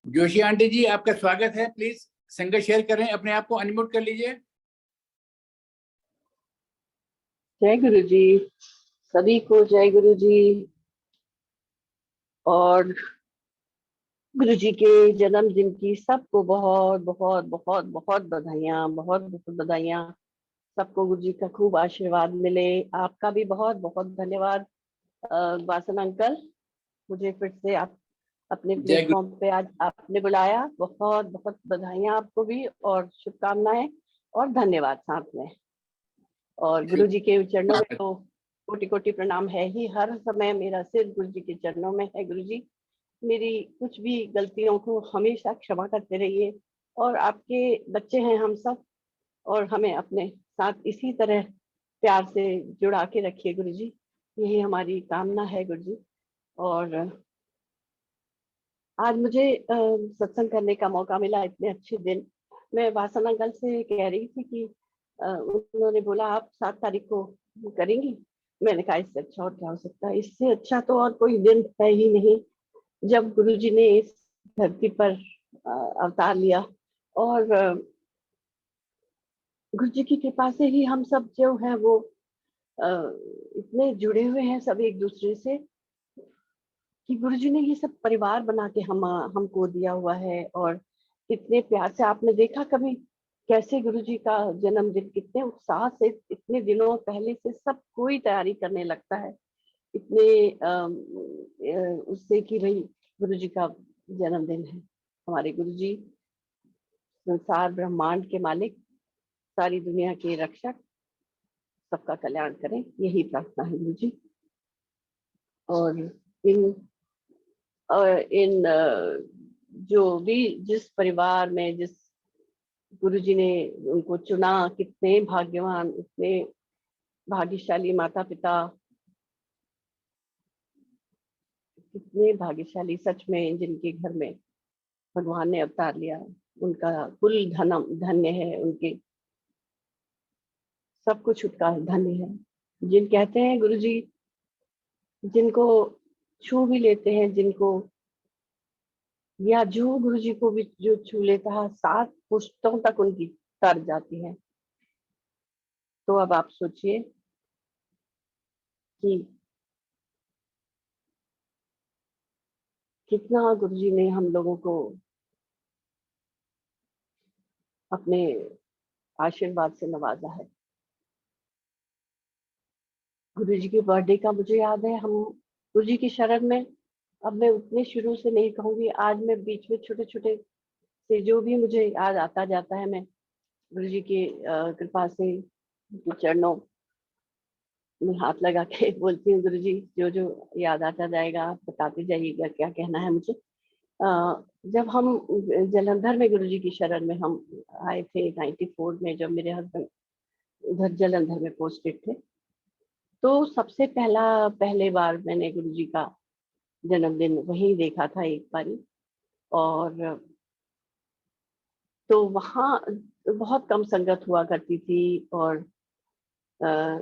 Joshi aunty जी, आपका स्वागत है। प्लीज संगत शेयर करें, अपने आप को अनम्यूट कर लीजिए। जय गुरु जी, सभी को जय गुरु जी। और गुरु जी के जन्मदिन की सबको बहुत बहुत बहुत बहुत बधाइयाँ, बहुत बहुत बधाइयाँ। सबको गुरु जी का खूब आशीर्वाद मिले। आपका भी बहुत बहुत धन्यवाद वासन अंकल, मुझे फिर से आप अपने जय गुरु। प्लेटफॉर्म पे आज आपने बुलाया। बहुत बहुत बधाइयाँ आपको भी और शुभकामनाएं और धन्यवाद साथ में। और गुरु जी के चरणों में तो कोटि कोटि प्रणाम है ही। हर समय मेरा सिर गुरु जी के चरणों में है। गुरु जी, मेरी कुछ भी गलतियों को हमेशा क्षमा करते रहिए। और आपके बच्चे हैं हम सब, और हमें अपने साथ इसी तरह प्यार से जुड़ा के रखिए गुरु जी, यही हमारी कामना है गुरु जी। और आज मुझे सत्संग करने का मौका मिला इतने अच्छे दिन। मैं वासना अंकल से कह रही थी कि उन्होंने बोला आप 7 तारीख को करेंगी। मैंने कहा इससे अच्छा और क्या हो सकता है। इससे अच्छा तो और कोई दिन है ही नहीं जब गुरु जी ने इस धरती पर अवतार लिया। और गुरु जी की कृपा से ही हम सब जो है वो अ, इतने जुड़े हुए हैं सब एक दूसरे से, कि गुरु जी ने ये सब परिवार बना के हमको दिया हुआ है। और इतने प्यार से आपने देखा कभी कैसे गुरु जी का जन्मदिन कितने उत्साह से इतने दिनों पहले से सब कोई तैयारी करने लगता है। इतने उससे कि भाई गुरु जी का जन्मदिन है। हमारे गुरु जी संसार ब्रह्मांड के मालिक, सारी दुनिया के रक्षक, सबका कल्याण करें, यही प्रार्थना है गुरु जी। और इन इन जो भी जिस परिवार में जिस गुरु जी ने उनको चुना, कितने भाग्यवान, इतने भाग्यशाली माता पिता, कितने भाग्यशाली सच में जिनके घर में भगवान ने अवतार लिया। उनका कुल धन्य है, उनके सब कुछ उनका धन्य है। जिन कहते हैं गुरु जी, जिनको छू भी लेते हैं, जिनको या जो गुरु जी को भी जो छू लेता है 7 पुश्तों तक उनकी तर जाती है। तो अब आप सोचिए कि कितना गुरु जी ने हम लोगों को अपने आशीर्वाद से नवाजा है। गुरु जी के बर्थडे का मुझे याद है, हम गुरु जी की शरण में, अब मैं उतने शुरू से नहीं कहूंगी, आज मैं बीच में छोटे छोटे से जो भी मुझे याद आता जाता है, मैं गुरु जी की कृपा से उनके चरणों में हाथ लगा के बोलती हूँ गुरु जी, जो जो याद आता जाएगा आप बताते जाइएगा क्या कहना है मुझे। जब हम जलंधर में गुरु जी की शरण में हम आए थे 94 में, जब मेरे हस्बैंड उधर जलंधर में पोस्टेड थे, तो सबसे पहले बार मैंने गुरु जी का जन्मदिन वहीं देखा था एक बारी। और तो वहाँ बहुत कम संगत हुआ करती थी। और आ,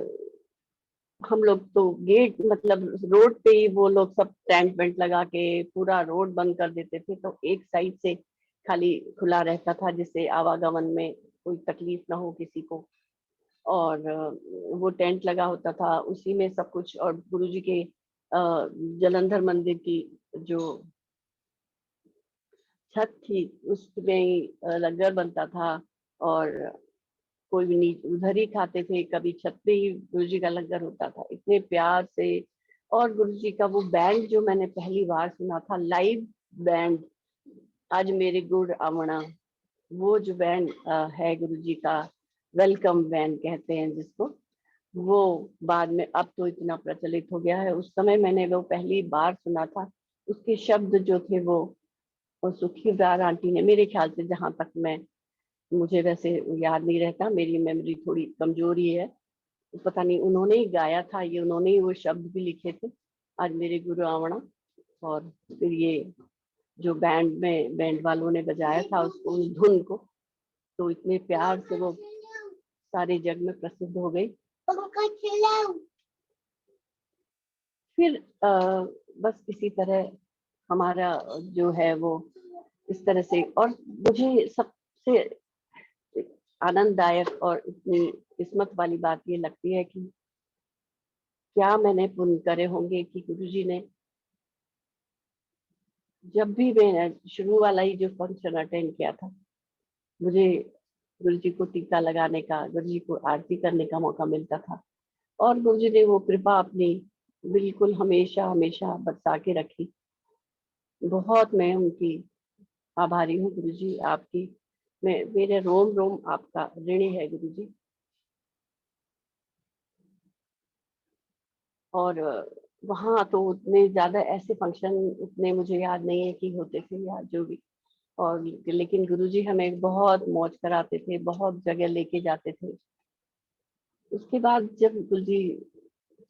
हम लोग तो गेट मतलब रोड पे ही वो लोग सब टेंट वेंट लगा के पूरा रोड बंद कर देते थे, तो एक साइड से खाली खुला रहता था जिससे आवागमन में कोई तकलीफ ना हो किसी को। और वो टेंट लगा होता था, उसी में सब कुछ। और गुरु जी के जलंधर मंदिर की जो छत थी उसमें ही लंगर बनता था। और कोई भी नहीं उधर ही खाते थे, कभी छत पे ही गुरु जी का लंगर होता था, इतने प्यार से। और गुरु जी का वो बैंड जो मैंने पहली बार सुना था लाइव बैंड, आज मेरे गुड़ आमना, वो जो बैंड है गुरु जी का, वेलकम बैंड कहते हैं जिसको, वो बाद में अब तो इतना प्रचलित हो गया है। उस समय मैंने वो पहली बार सुना था। उसके शब्द जो थे वो सुखीदार आंटी ने, मेरे ख्याल से जहां तक मैं, मुझे वैसे याद नहीं रहता, मेरी मेमोरी थोड़ी कमजोरी है, पता नहीं उन्होंने ही गाया था ये, उन्होंने ही वो शब्द भी लिखे थे, आज मेरे गुरु आवणा। और फिर ये जो बैंड वालों ने बजाया था उसको, उस धुन को, तो इतने प्यार से वो सारे जग में प्रसिद्ध हो गई। फिर बस इसी तरह हमारा जो है वो इस तरह से। और मुझे सबसे आनंददायक और इतनी किस्मत वाली बात ये लगती है कि क्या मैंने पुण्य करे होंगे कि गुरुजी ने, जब भी मैंने शुरू वाला ही जो फंक्शन अटेंड किया था, मुझे गुरुजी को टीका लगाने का, गुरुजी को आरती करने का मौका मिलता था। और गुरुजी ने वो कृपा अपनी बिल्कुल हमेशा हमेशा बरसा के रखी। बहुत मैं उनकी आभारी हूँ गुरुजी, आपकी। मैं, मेरे रोम रोम आपका ऋणी है गुरुजी। और वहाँ तो उतने ज्यादा ऐसे फंक्शन उतने मुझे याद नहीं है कि होते थे या जो भी। और लेकिन गुरुजी हमें बहुत मौज कराते थे, बहुत जगह लेके जाते थे। उसके बाद जब गुरुजी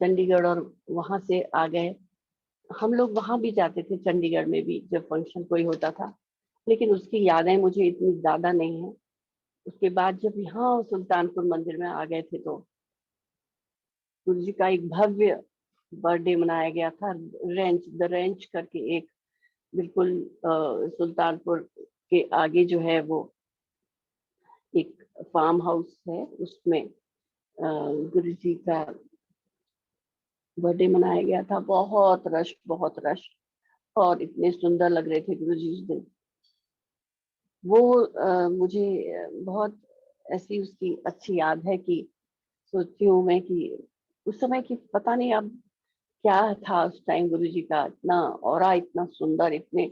चंडीगढ़ और वहां से आ गए, हम लोग वहां भी जाते थे, चंडीगढ़ में भी जब फंक्शन कोई होता था, लेकिन उसकी यादें मुझे इतनी ज्यादा नहीं है। उसके बाद जब यहाँ सुल्तानपुर मंदिर में आ गए थे, तो गुरुजी का एक भव्य बर्थडे मनाया गया था। रेंच करके एक बिल्कुल सुल्तानपुर के आगे जो है वो एक फार्म हाउस है, उसमें गुरुजी का बर्थडे मनाया गया था। बहुत रश, बहुत रश। और इतने सुंदर लग रहे थे गुरुजी उस दिन। वो मुझे बहुत ऐसी उसकी अच्छी याद है कि सोचती हूँ मैं कि उस समय की पता नहीं अब क्या था उस टाइम। गुरुजी का इतना ऑरा, इतना सुंदर, इतने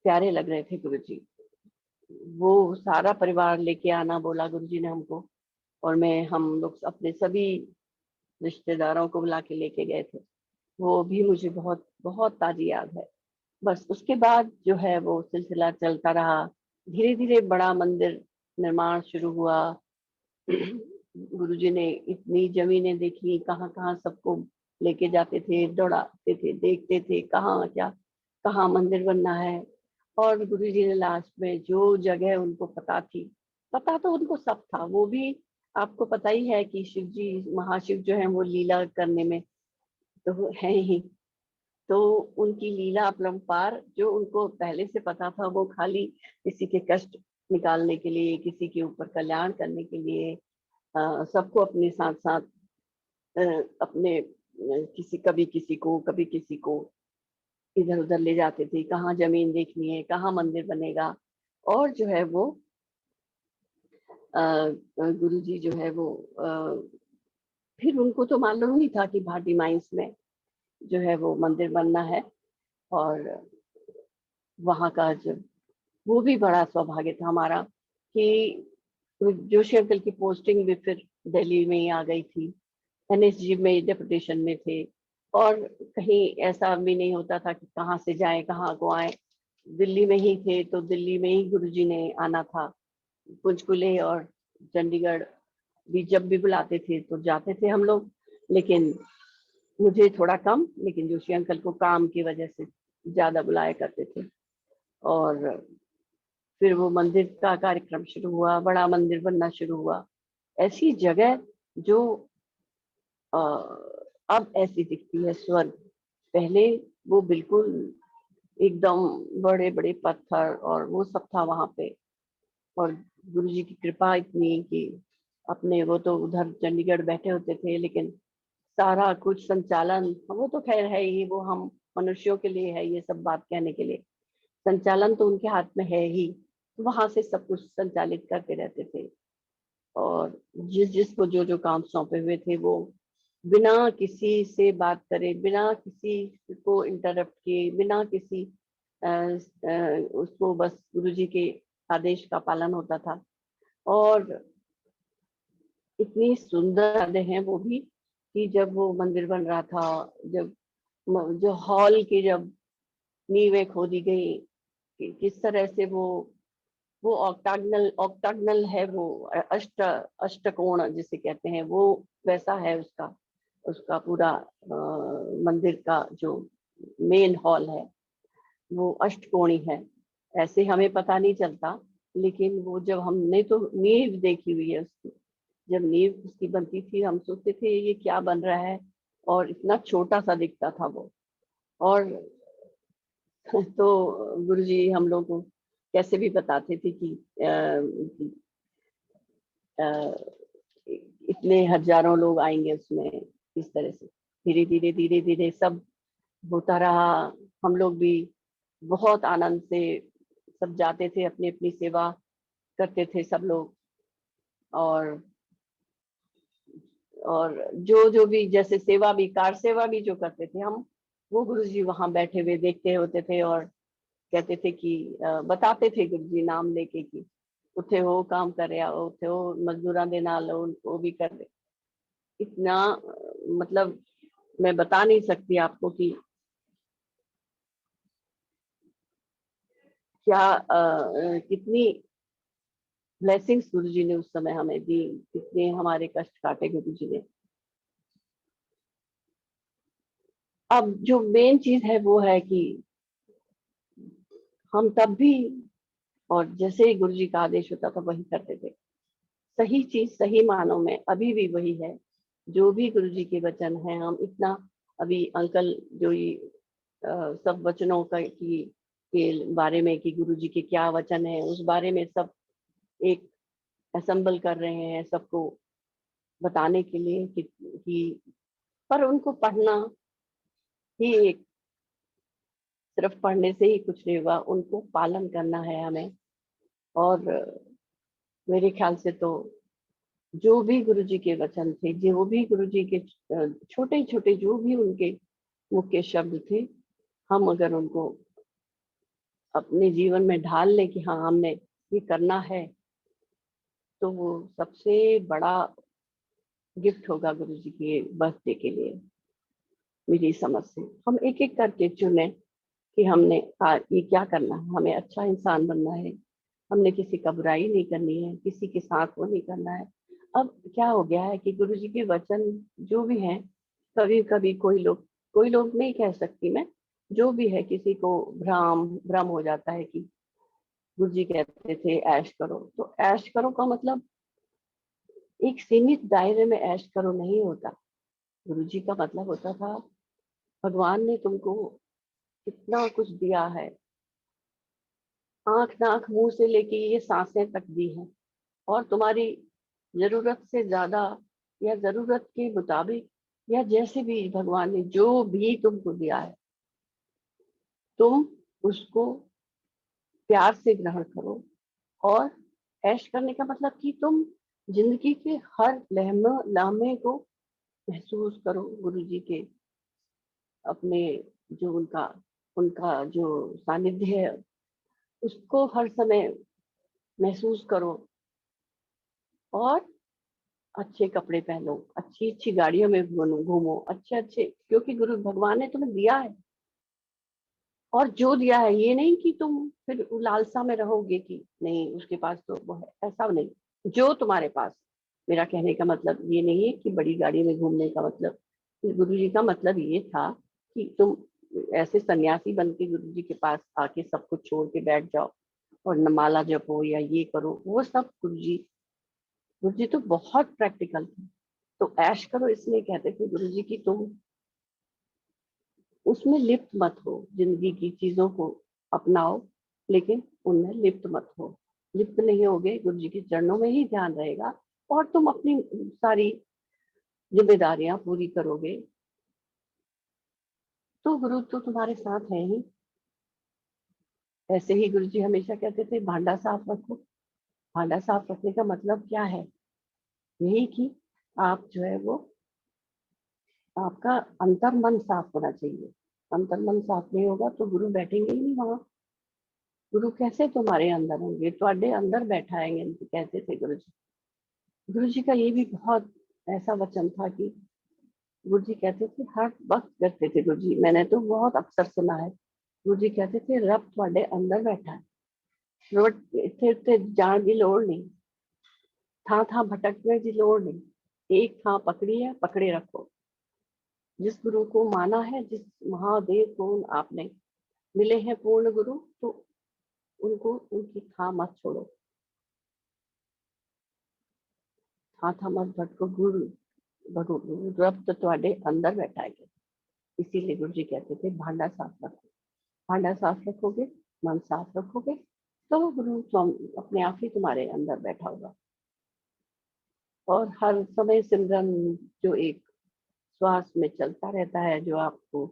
प्यारे लग रहे थे गुरुजी। वो सारा परिवार लेके आना बोला गुरुजी ने हमको, और हम लोग अपने सभी रिश्तेदारों को बुला के लेके गए थे। वो भी मुझे बहुत बहुत ताजी याद है। बस उसके बाद जो है वो सिलसिला चलता रहा। धीरे धीरे बड़ा मंदिर निर्माण शुरू हुआ। गुरुजी ने इतनी जमीनें देखी, कहाँ कहाँ सबको लेके जाते थे, दौड़ाते थे, देखते थे कहाँ क्या, कहाँ मंदिर बनना है। और गुरुजी ने लास्ट में जो जगह उनको पता थी, पता तो उनको सब था, वो भी आपको पता ही है कि शिव जी, महाशिव जो है वो लीला करने में तो है ही। तो उनकी लीला अपरंपार, जो उनको पहले से पता था, वो खाली किसी के कष्ट निकालने के लिए, किसी के ऊपर कल्याण करने के लिए, सबको अपने साथ साथ अपने किसी, कभी किसी को, कभी किसी को इधर उधर ले जाते थे, कहाँ जमीन देखनी है, कहाँ मंदिर बनेगा। और जो है वो गुरु जी जो है वो फिर उनको तो मालूम ही था कि भाटी माइंस में जो है वो मंदिर बनना है। और वहाँ का जो, वो भी बड़ा सौभाग्य था हमारा कि जोशी अंकल की पोस्टिंग भी फिर दिल्ली में ही आ गई थी। एनएसजी में डेपुटेशन में थे, और कहीं ऐसा भी नहीं होता था कि कहाँ से जाए कहाँ को आए। दिल्ली में ही थे, तो दिल्ली में ही गुरुजी ने आना था। पंचकुले और चंडीगढ़ भी जब भी बुलाते थे तो जाते थे हम लोग, लेकिन मुझे थोड़ा कम, लेकिन जोशी अंकल को काम की वजह से ज्यादा बुलाया करते थे। और फिर वो मंदिर का कार्यक्रम शुरू हुआ, बड़ा मंदिर बनना शुरू हुआ। ऐसी जगह जो अ, अब ऐसी दिखती है स्वर्ग, पहले वो बिल्कुल एकदम बड़े बड़े पत्थर और वो सब था वहां पे। और गुरु जी की कृपा इतनी कि अपने, वो तो उधर चंडीगढ़ बैठे होते थे, लेकिन सारा कुछ संचालन, वो तो खैर है ही, वो हम मनुष्यों के लिए है ये सब बात कहने के लिए, संचालन तो उनके हाथ में है ही। वहां से सब कुछ संचालित करते रहते थे। और जिसको जो जो काम सौंपे हुए थे, वो बिना किसी से बात करे, बिना किसी को इंटरप्ट किए, बिना किसी उसको बस गुरुजी के आदेश का पालन होता था। और इतनी सुंदर यादें हैं वो भी कि जब वो मंदिर बन रहा था, जब जो हॉल की जब नींवें खोदी गई, कि किस तरह से वो ऑक्टागनल ऑक्टागनल है, वो अष्टकोण जिसे कहते हैं, वो वैसा है उसका, उसका पूरा मंदिर का जो मेन हॉल है वो अष्टकोणी है। ऐसे हमें पता नहीं चलता, लेकिन वो जब हमने तो नींव देखी हुई है उसकी, जब नींव उसकी बनती थी हम सोचते थे ये क्या बन रहा है, और इतना छोटा सा दिखता था वो। और तो गुरुजी हम लोग को कैसे भी बताते थे कि इतने हजारों लोग आएंगे उसमें, इस तरह से धीरे धीरे धीरे धीरे सब होता रहा। हम लोग भी बहुत आनंद से सब जाते थे, अपनी अपनी सेवा करते थे सब लोग। और जो जो भी जैसे सेवा भी, कार सेवा भी जो करते थे हम, वो गुरुजी वहां बैठे हुए देखते होते थे और कहते थे कि बताते थे गुरुजी नाम लेके कि उठे हो काम करे आओ, उठे हो मजदूरा दे नाल वो भी कर दे। इतना मतलब मैं बता नहीं सकती आपको कि क्या कितनी ब्लेसिंग्स गुरुजी ने उस समय हमें दी, कितने हमारे कष्ट काटे गुरुजी ने। अब जो मेन चीज है वो है कि हम तब भी, और जैसे ही गुरुजी का आदेश होता था वही करते थे। सही चीज सही मानों में अभी भी वही है। जो भी गुरुजी के वचन हैं, हम इतना अभी अंकल जो ये सब वचनों का के बारे में कि गुरुजी के क्या वचन है उस बारे में सब एक असेंबल कर रहे हैं सबको बताने के लिए कि पर उनको पढ़ना ही एक, सिर्फ पढ़ने से ही कुछ नहीं होगा, उनको पालन करना है हमें। और मेरे ख्याल से तो जो भी गुरुजी के वचन थे, जो भी गुरुजी के छोटे छोटे जो भी उनके मुख्य शब्द थे, हम अगर उनको अपने जीवन में ढाल लें कि हाँ हमने ये करना है, तो वो सबसे बड़ा गिफ्ट होगा गुरुजी के बर्थडे के लिए। मेरी समझ से हम एक एक करके चुने कि हमने ये क्या करना है, हमें अच्छा इंसान बनना है, हमने किसी का बुराई नहीं करनी है, किसी के साथ वो नहीं करना है। अब क्या हो गया है कि गुरुजी के वचन जो भी हैं, कभी कभी कोई लोग नहीं कह सकती मैं, जो भी है किसी को भ्रम भ्रम हो जाता है कि गुरुजी कहते थे ऐश करो, तो ऐश करो का मतलब एक सीमित दायरे में ऐश करो नहीं होता। गुरुजी का मतलब होता था भगवान ने तुमको कितना कुछ दिया है, आंख नाक मुंह से लेके ये सांसें तक दी हैं, और तुम्हारी जरूरत से ज्यादा या जरूरत के मुताबिक या जैसे भी भगवान ने जो भी तुमको दिया है, तुम उसको प्यार से ग्रहण करो। और ऐश करने का मतलब कि तुम जिंदगी के हर लम्हे को महसूस करो गुरुजी के, अपने जो उनका उनका जो सानिध्य है उसको हर समय महसूस करो। और अच्छे कपड़े पहनो, अच्छी अच्छी गाड़ियों में घूमो, अच्छे अच्छे, क्योंकि गुरु भगवान ने तुम्हें दिया है। और जो दिया है ये नहीं कि तुम फिर लालसा में रहोगे कि नहीं उसके पास तो वो है, ऐसा नहीं। जो तुम्हारे पास, मेरा कहने का मतलब ये नहीं है कि बड़ी गाड़ी में घूमने का मतलब, गुरु जी का मतलब ये था कि तुम ऐसे सन्यासी बन के गुरु जी के पास आके सब कुछ छोड़ के बैठ जाओ और न माला जपो या ये करो, वो सब गुरु जी तो बहुत प्रैक्टिकल थे। तो ऐश करो इसलिए कहते थे गुरु जी की तुम उसमें लिप्त मत हो, जिंदगी की चीजों को अपनाओ लेकिन उनमें लिप्त मत हो। लिप्त नहीं होगे, गुरु जी के चरणों में ही ध्यान रहेगा और तुम अपनी सारी जिम्मेदारियां पूरी करोगे, तो गुरु तो तुम्हारे साथ है ही। ऐसे ही गुरु जी हमेशा कहते थे भांडा साफ रखो। भांडा साफ रखने का मतलब क्या है? यही कि आप जो है वो, आपका अंतर मन साफ होना चाहिए। अंतर मन साफ नहीं होगा तो गुरु बैठेंगे ही नहीं वहां। गुरु कैसे तुम्हारे अंदर होंगे? तुम्हारे अंदर बैठाएंगे, कहते थे गुरु जी। गुरु जी का ये भी बहुत ऐसा वचन था कि गुरु जी कहते थे हर वक्त करते थे गुरु जी, मैंने तो बहुत अक्सर सुना है, गुरु जी कहते थे रब तुम्हारे अंदर बैठा है, रोड इथे इथे जान की लोड़ नहीं, था भटकने की लोड़ नहीं, एक था पकड़ी है पकड़े रखो। जिस गुरु को माना है, जिस महादेव को आपने मिले हैं पूर्ण गुरु, तो उनको उनकी था मत छोड़ो, था मत भटको, गुरु रब तो तुम्हारे अंदर बैठा है। इसीलिए गुरु जी कहते थे भांडा साफ रखो। भांडा साफ रखोगे, मन साफ रखोगे, तो गुरु अपने आप ही तुम्हारे अंदर बैठा होगा। और हर समय सिमरन जो एक श्वास में चलता रहता है, जो आपको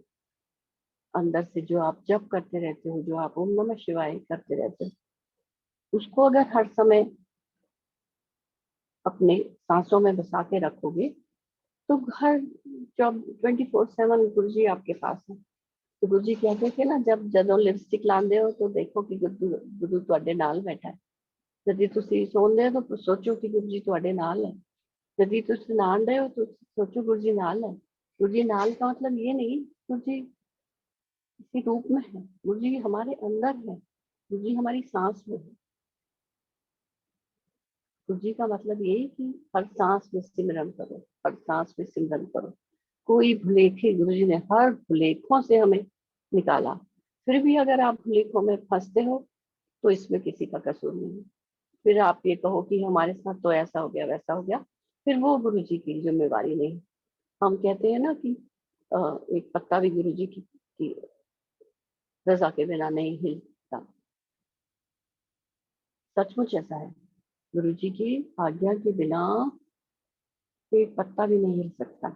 अंदर से, जो आप जप करते रहते हो, जो आप ओम नमः शिवाय करते रहते हो, उसको अगर हर समय अपने सांसों में बसा के रखोगे, तो हर जब 24/7 गुरु जी आपके पास है। तो गुरु जी कहते थे ना, जब ਜਦੋਂ लिपस्टिक लांदे हो तो देखो कि गुरु ਤੁਹਾਡੇ ਨਾਲ बैठा है। यदि ਤੁਸੀਂ ਸੌਂਦੇ हो तो सोचो कि गुरु जी ਤੁਹਾਡੇ ਨਾਲ है। यदि ਤੁਸੀਂ नान रहे हो तो सोचो गुरु जी नाल है। गुरु जी नाल का मतलब ये नहीं गुरु जी किसी रूप में है, गुरु जी हमारे अंदर है, गुरु जी हमारी सांस में है। गुरु जी का मतलब यही कि हर सांस में सिमरन करो, हर सांस में सिमरन करो। कोई भुलेखे, गुरु जी ने हर भुलेखों से हमें निकाला। फिर भी अगर आप भुलेखों में फंसते हो तो इसमें किसी का कसूर नहीं है। फिर आप ये कहो कि हमारे साथ तो ऐसा हो गया वैसा हो गया, फिर वो गुरु जी की जिम्मेवारी नहीं। हम कहते हैं ना कि एक पत्ता भी गुरु जी की रजा के बिना नहीं हिलता। सचमुच ऐसा है, गुरु जी की आज्ञा के बिना एक पत्ता भी नहीं हिल सकता।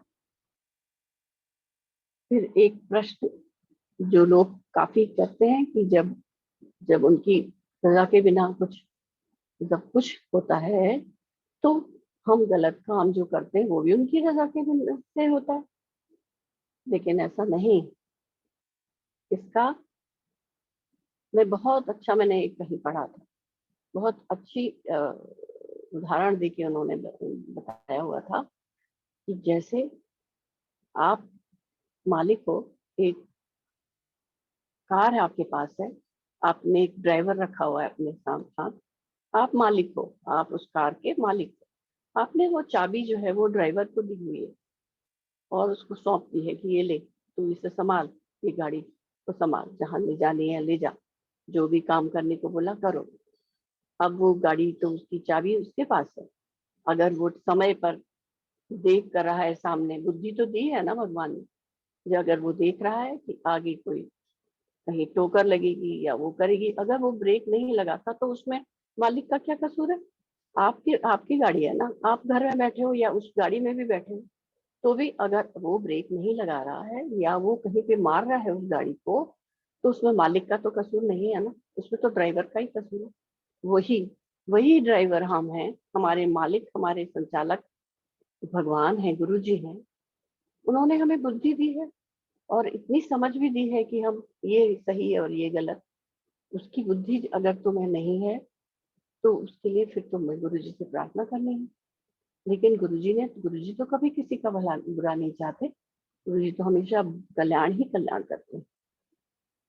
फिर एक प्रश्न जो लोग काफी करते हैं कि जब जब उनकी रजा के बिना जब कुछ होता है, तो हम गलत काम जो करते हैं वो भी उनकी रजा के बिना से होता है। लेकिन ऐसा नहीं। इसका मैंने एक कहीं पढ़ा था, बहुत अच्छी उदाहरण देके उन्होंने बताया हुआ था कि जैसे आप मालिक हो, एक कार है आपके पास है, आपने एक ड्राइवर रखा हुआ है अपने साथ, आप मालिक हो, आप उस कार के मालिक हो। आपने वो चाबी जो है वो ड्राइवर को दी हुई है और उसको सौंप दी है कि ये ले, तू इसे संभाल, ये गाड़ी को संभाल, जहां ले जानी है ले जा, जो भी काम करने को बोला करो। अब वो गाड़ी तो उसकी चाबी उसके पास है। अगर वो समय पर देख कर रहा है, सामने बुद्धि तो दी है ना भगवान ने, जो अगर वो देख रहा है कि आगे कोई कहीं टोकर लगेगी या वो करेगी, अगर वो ब्रेक नहीं लगाता तो उसमें मालिक का क्या कसूर है? आपकी आपकी गाड़ी है ना, आप घर में बैठे हो या उस गाड़ी में भी बैठे हो, तो भी अगर वो ब्रेक नहीं लगा रहा है या वो कहीं पे मार रहा है उस गाड़ी को, तो उसमें मालिक का तो कसूर नहीं है ना, उसमें तो ड्राइवर का ही कसूर है। वही वही ड्राइवर हम हैं, हमारे मालिक, हमारे संचालक भगवान है, गुरु जी हैं। उन्होंने हमें बुद्धि दी है और इतनी समझ भी दी है कि हम ये सही है और ये गलत। उसकी बुद्धि अगर तुम्हें नहीं है तो उसके लिए फिर तुम्हें गुरु जी से प्रार्थना करनी है। लेकिन गुरु जी तो कभी किसी का भला बुरा नहीं चाहते। गुरु जी तो हमेशा कल्याण ही कल्याण करते हैं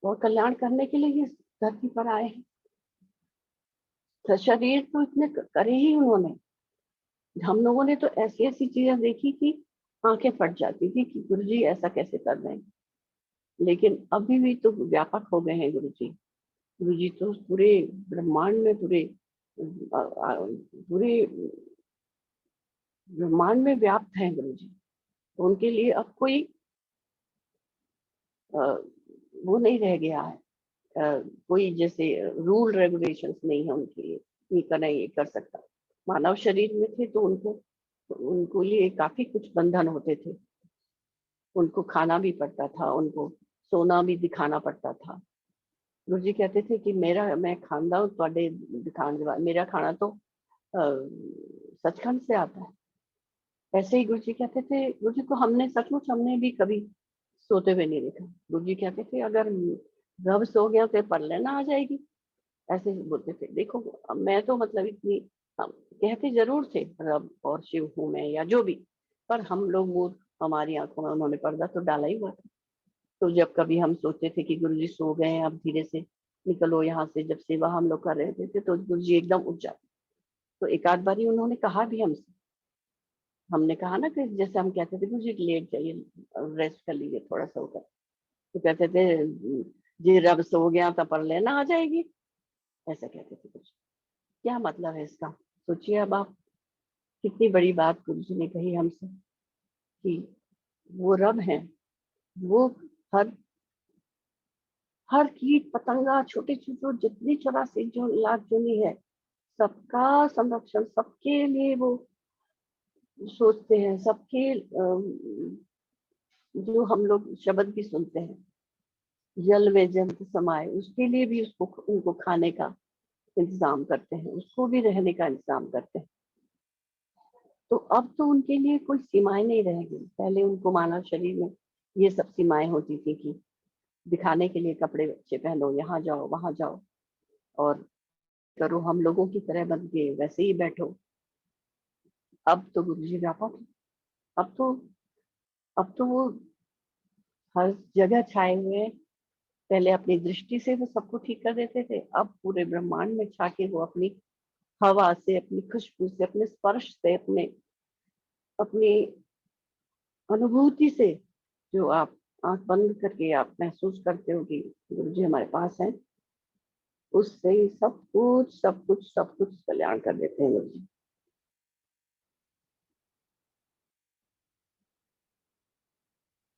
और कल्याण करने के लिए ये धरती पर आए हैं। तो शरीर तो इतने करे ही उन्होंने। हम लोगों ने तो ऐसी ऐसी चीजें देखी कि आंखें फट जाती थी कि गुरु जी ऐसा कैसे कर रहे हैं। लेकिन अभी भी तो व्यापक हो गए हैं गुरु जी। गुरु जी तो पूरे ब्रह्मांड में, पूरे ब्रह्मांड में व्याप्त हैं गुरु जी। तो उनके लिए अब कोई अ, वो नहीं रह गया है। कोई जैसे रूल रेगुलेशंस नहीं है उनके लिए, ये करना ये कर सकता। मानव शरीर में थे तो उनको उनको लिए काफी कुछ बंधन होते थे। उनको खाना भी पड़ता था, उनको सोना भी दिखाना पड़ता था। गुरु जी कहते थे कि मैं खांदा हूँ ਤੁਹਾਡੇ दिखाने के बाद, मेरा खाना तो सचखंड से आता है। ऐसे ही गुरु जी कहते थे। गुरु जी को हमने भी कभी सोते हुए नहीं देखा। गुरु जी कहते थे अगर रब सो गया तो पढ़ लेना आ जाएगी, ऐसे ही बोलते थे। देखो अब मैं तो मतलब इतनी, हम कहते जरूर थे रब और शिव हूं मैं या जो भी, पर हम लोग मूर्ख, हमारी आंखों में उन्होंने पर्दा तो डाला ही हुआ था। तो जब कभी हम सोचते थे कि गुरु जी सो गए हैं, अब धीरे से निकलो यहाँ से, जब सेवा हम लोग कर रहे थे तो गुरु जी एकदम उठ जाते। तो एक आध बारी उन्होंने कहा भी हमसे। हमने कहा ना कि जैसे हम कहते थे गुरु जी लेट जाइए, रेस्ट कर लीजिए थोड़ा सा होकर, तो कहते थे जी रब सो गया तो पर लेना आ जाएगी, ऐसा कहते थे कुछ। क्या मतलब है इसका? सोचिए अब आप, कितनी बड़ी बात गुरु जी ने कही हमसे कि वो रब है, वो हर हर कीट पतंगा, छोटे छोटे जितनी 84 जो लाख जूनी है, सबका संरक्षण, सबके लिए वो सोचते हैं, सबके जो हम लोग शब्द भी सुनते हैं, जल में जंत समाये, उसके लिए भी उसको उनको खाने का इंतजाम करते हैं, उसको भी रहने का इंतजाम करते हैं। तो अब तो उनके लिए कोई सीमाएं नहीं रह गई। पहले उनको मानव शरीर में ये सब सीमाएं होती थी कि दिखाने के लिए कपड़े अच्छे पहनो, यहाँ जाओ वहां जाओ और करो, हम लोगों की तरह बन के वैसे ही बैठो। अब तो गुरु जी व्यापक, अब तो वो हर जगह छाए हुए हैं। पहले अपनी दृष्टि से वो सबको ठीक कर देते थे, अब पूरे ब्रह्मांड में छा के वो अपनी हवा से, अपनी खुशबू से, अपने स्पर्श से, अपनी अनुभूति से, जो आप आंख बंद करके आप महसूस करते हो कि गुरु जी हमारे पास हैं, उससे ही सब कुछ कल्याण कर देते हैं गुरु जी।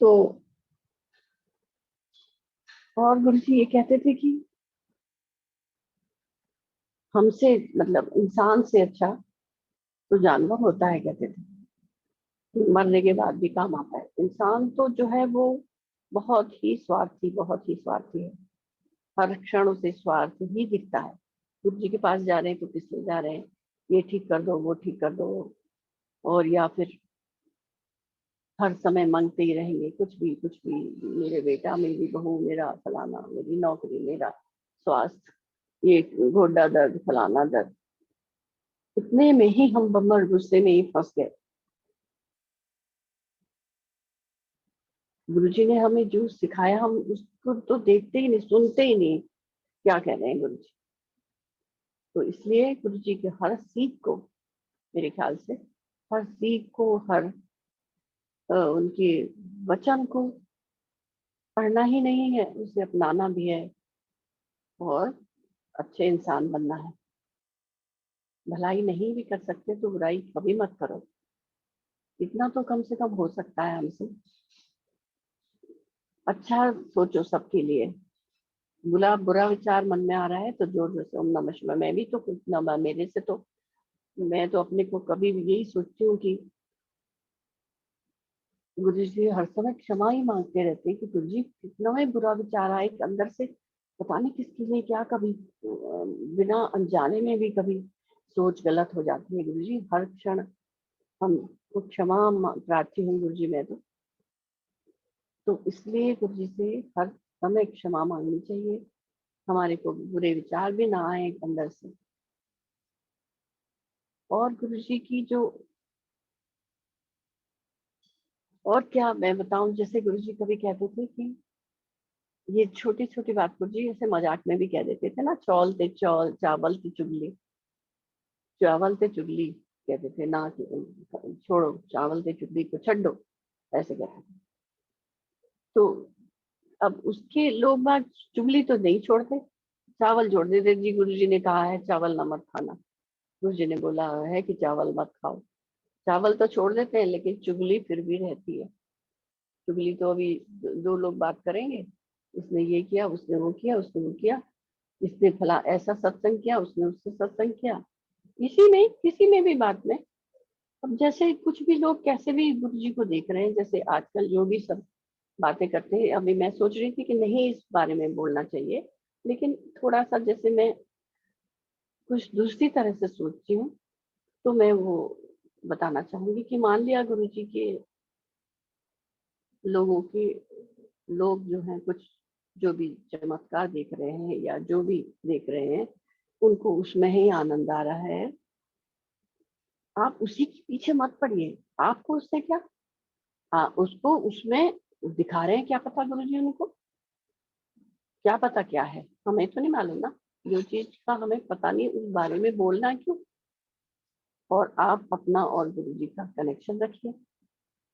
तो और गुरु जी ये कहते थे कि हमसे, मतलब इंसान से अच्छा तो जानवर होता है, कहते थे, मरने के बाद भी काम आता है। इंसान तो जो है वो बहुत ही स्वार्थी है, हर क्षण उसे स्वार्थ ही दिखता है। गुरु जी के पास जा रहे हैं तो किस लिए जा रहे हैं, ये ठीक कर दो, वो ठीक कर दो, और या फिर हर समय मांगते ही रहेंगे कुछ भी, मेरे बेटा, मेरी बहू, मेरा फलाना, मेरी नौकरी, मेरा स्वास्थ्य, ये घोड़ा दर्द, फलाना दर्द। इतने में ही हम बम्बर गुस्से में ही फंस गए। गुरुजी ने हमें जो सिखाया हम उसको तो देखते ही नहीं, सुनते ही नहीं, क्या कह रहे हैं गुरुजी। तो इसलिए गुरुजी के हर सीख को, मेरे ख्याल से हर सीख को, हर उनके वचन को पढ़ना ही नहीं है, उसे अपनाना भी है और अच्छे इंसान बनना है। भलाई नहीं भी कर सकते तो बुराई कभी मत करो, इतना तो कम से कम हो सकता है हमसे। अच्छा सोचो सबके लिए, बुरा विचार मन में आ रहा है तो जोर जोर से ओम नमः शिवाय। मैं भी तो कुछ न, मेरे से तो, मैं तो अपने को कभी भी यही सोचती हूँ कि गुरु जी हर समय क्षमा ही मांगते रहते हैं कि गुरु जी कितना ही बुरा विचार आए अंदर से, पता नहीं किसके लिए क्या, कभी बिना अनजाने में भी कभी सोच गलत हो जाती है। गुरु जी हर क्षण हम क्षमा प्रार्थी हूँ गुरु जी मैं तो इसलिए गुरु जी से हर समय क्षमा मांगनी चाहिए, हमारे को बुरे विचार भी ना आए अंदर से। और गुरु जी की जो, और क्या मैं बताऊं, जैसे गुरु जी कभी कहते थे कि ये छोटी छोटी बात गुरु जी ऐसे मजाक में भी कह देते थे ना, चौल ते चौल, चावल ते चुगली, चावल ते चुगली कहते थे ना, कि छोड़ो चावल ते चुगली को छड्डो, ऐसे कहते थे। तो अब उसके लोग बाग चुगली तो नहीं छोड़ते, चावल जोड़ देते। जी गुरु जी ने कहा है चावल ना मत खाना, गुरु जी ने बोला है कि चावल मत खाओ, चावल तो छोड़ देते हैं लेकिन चुगली फिर भी रहती है। चुगली तो अभी दो लोग बात करेंगे, इसने ये किया, उसने वो किया, उसने वो किया, इसने फला ऐसा सत्संग किया, उसने उससे सत्संग किया, इसी में किसी में भी बात में। अब जैसे कुछ भी लोग कैसे भी गुरु जी को देख रहे हैं, जैसे आजकल जो भी सब बातें करते हैं, अभी मैं सोच रही थी कि नहीं इस बारे में बोलना चाहिए, लेकिन थोड़ा सा जैसे मैं कुछ दूसरी तरह से सोचती हूँ, तो मैं वो बताना चाहूंगी कि मान लिया गुरु जी के लोगों की, लोग जो हैं कुछ जो भी चमत्कार देख रहे हैं या जो भी देख रहे हैं, उनको उसमें ही आनंद आ रहा है, आप उसी के पीछे मत पड़िए। आपको उससे क्या, उसको उसमें दिखा रहे हैं, क्या पता गुरु जी उनको, क्या पता क्या है, हमें तो नहीं मालूम ना, जो चीज का हमें पता नहीं उस बारे में बोलना क्यों। और आप अपना और गुरु जी का कनेक्शन रखिए,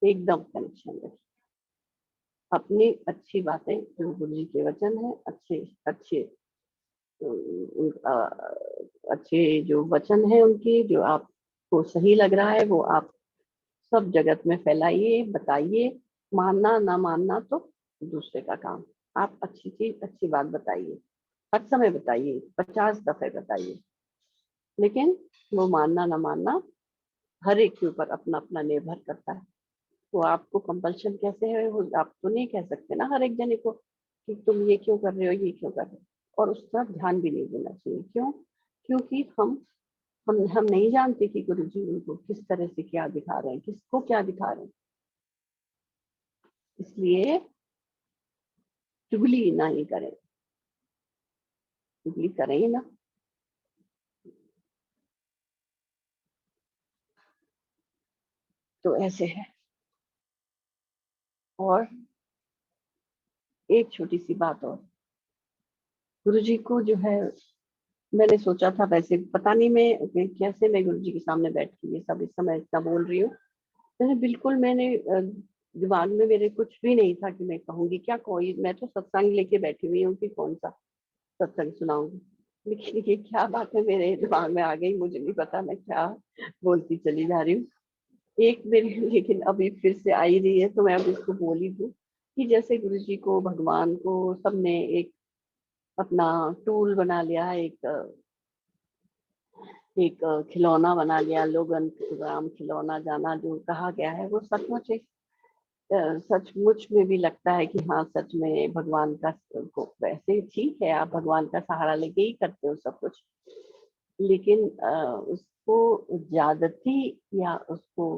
एकदम कनेक्शन रखिए, अपनी अच्छी बातें जो गुरु जी के वचन है, अच्छे अच्छे अच्छे जो वचन है उनके, जो आपको सही लग रहा है वो आप सब जगत में फैलाइए, बताइए। मानना ना मानना तो दूसरे का काम, आप अच्छी चीज अच्छी बात बताइए, हर समय बताइए, 50 दफे बताइए, लेकिन वो मानना ना मानना हर एक के ऊपर अपना अपना निर्भर करता है। वो आपको कंपल्शन कैसे है, वो आप तो नहीं कह सकते ना हर एक जने को कि तुम ये क्यों कर रहे हो, ये क्यों कर रहे हो। और उस तरफ ध्यान भी नहीं देना चाहिए। क्यों? क्योंकि हम नहीं जानते कि गुरु जी उनको किस तरह से क्या दिखा रहे हैं, किसको क्या दिखा रहे हैं। इसलिए चुगली ना ही करें, चुगली करें ही ना। तो ऐसे है। और एक छोटी सी बात और, गुरु जी को जो है, मैंने सोचा था, वैसे पता नहीं मैं कैसे मैं गुरु जी के सामने बैठ के ये सब इस समय इतना बोल रही हूँ। मैंने दिमाग में मेरे कुछ भी नहीं था कि मैं कहूंगी क्या, कोई मैं तो सत्संग लेके बैठी हुई हूँ कि कौन सा सत्संग सुनाऊंगी। लेकिन ये क्या बात है मेरे दिमाग में आ गई, मुझे नहीं पता मैं क्या बोलती चली जा रही हूँ। एक मेरी लेकिन अभी फिर से आई रही है, तो मैं अब इसको बोल ही दूं कि जैसे गुरु जी को, भगवान को सबने एक अपना टूल बना लिया है, एक खिलौना बना लिया, लोगन राम खिलौना जाना जो कहा गया है, वो सचमुच एक सचमुच में भी लगता है कि हाँ सच में भगवान का को, वैसे ठीक है आप भगवान का सहारा लेके ही करते हो सब कुछ, लेकिन उसको ज्यादती या उसको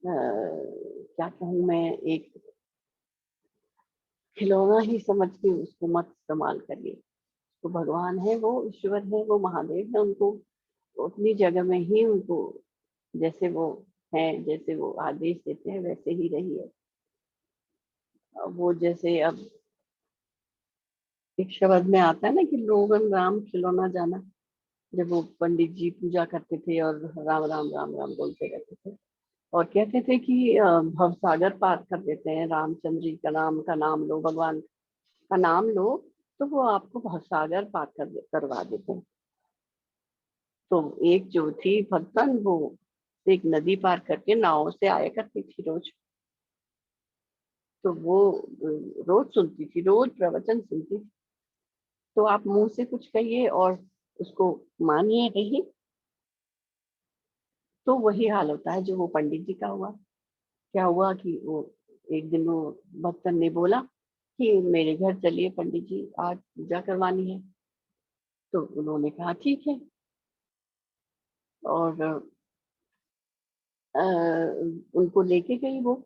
क्या कहूँ मैं, एक खिलौना ही समझ के उसको मत इस्तेमाल करिए। तो भगवान है, वो ईश्वर है, वो महादेव है, उनको अपनी जगह में ही उनको जैसे वो हैं, जैसे वो आदेश देते हैं वैसे ही रहिए। वो जैसे अब एक शब्द में आता है ना कि लोगन राम खिलौना जाना, जब वो पंडित जी पूजा करते थे और राम राम राम राम बोलते रहते थे और कहते थे कि भवसागर पार कर देते हैं, रामचंद्र जी का नाम लो, भगवान का नाम लो, तो वो आपको भवसागर पार करवा देते हैं। तो एक जो थी भक्तन, वो एक नदी पार करके नाव से आया करती थी रोज। तो वो रोज सुनती थी, रोज प्रवचन सुनती थी। तो आप मुंह से कुछ कहिए और उसको मानिए नहीं, तो वही हाल होता है जो वो पंडित जी का हुआ। क्या हुआ कि वो एक दिन वो भक्तन ने बोला कि मेरे घर चलिए पंडित जी, आज पूजा करवानी है। तो उन्होंने कहा ठीक है। और उनको लेके गई वो।